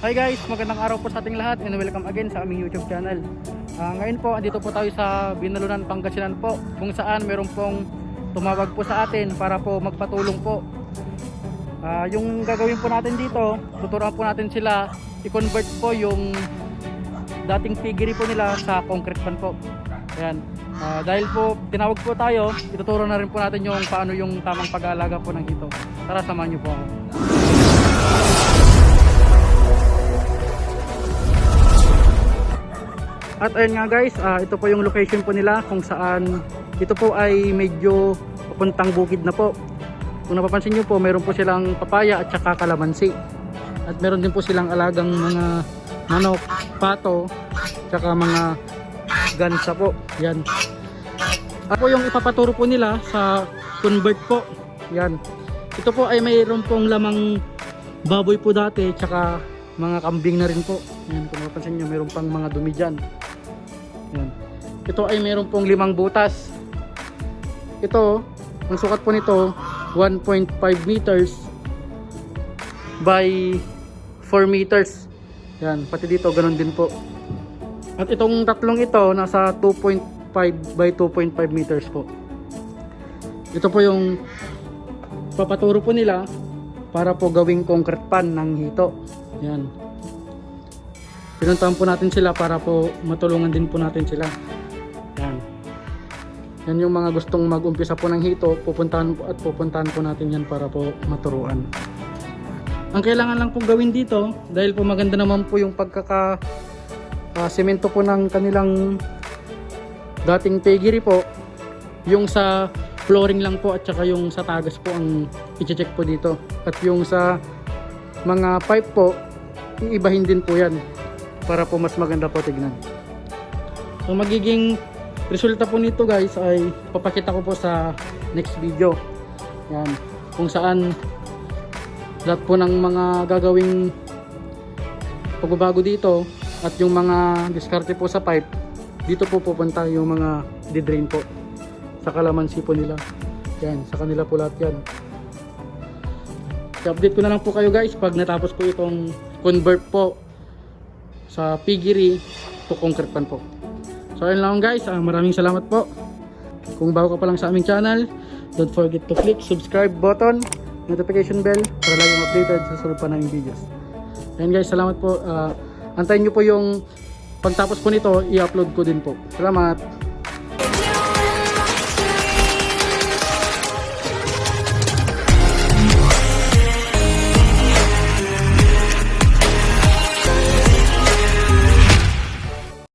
Hi guys, magandang araw po sa ating lahat and welcome again sa aming YouTube channel. Ngayon po, andito po tayo sa Binalunan, Pangasinan po, kung saan meron pong tumawag po sa atin para po magpatulong po. Yung gagawin po natin dito, tuturuan po natin sila i-convert po yung dating piggery po nila sa concrete pan po. Ayan. Dahil po tinawag po tayo, ituturo na rin po natin yung paano yung tamang pag-aalaga po ng hito. Tara, samahan niyo po ako. At ayun nga guys, ito po yung location po nila kung saan ito po ay medyo papuntang bukid na po. Kung napapansin nyo po, meron po silang papaya at saka kalamansi. At meron din po silang alagang mga manok, pato, saka mga gansa po. Yan. At po yung ipapaturo po nila sa convert po. Yan. Ito po ay mayroon pong lamang baboy po dati, saka mga kambing na rin po. Yan, kung napapansin nyo, meron pang mga dumi dyan. Yan. Ito ay meron pong 5 butas. Ito, ang sukat po nito 1.5 meters by 4 meters. Yan, pati dito ganun din po. At itong tatlong ito nasa 2.5 by 2.5 meters po. Ito po yung papaturo po nila para po gawing concrete pan ng hito. Yan. Pinuntahan po natin sila para po matulungan din po natin sila. Yan. Yan yung mga gustong mag-umpisa po ng hito, pupuntahan po natin yan para po maturuan. Ang kailangan lang pong gawin dito, dahil po maganda naman po yung semento po ng kanilang dating piggery po, yung sa flooring lang po at saka yung sa tagas po ang i-check po dito. At yung sa mga pipe po, iibahin din po yan para po mas maganda po tignan. So magiging resulta po nito guys ay papakita ko po sa next video. Yan, kung saan lahat po ng mga gagawing pagbabago dito at yung mga diskarte po sa pipe, dito po pupunta yung mga di-drain po sa kalamansi po nila. Yan, sa kanila po lahat yan. I-update ko na lang po kayo guys pag natapos po itong convert po sa piggery to concrete pan po. So ayun lang guys, maraming salamat po. Kung bago ka pa lang sa aming channel, don't forget to click subscribe button, notification bell para laging updated sa sunod pa naming videos. Ayun guys, salamat po. Antayin nyo po yung pagtapos po nito, i-upload ko din po. Salamat.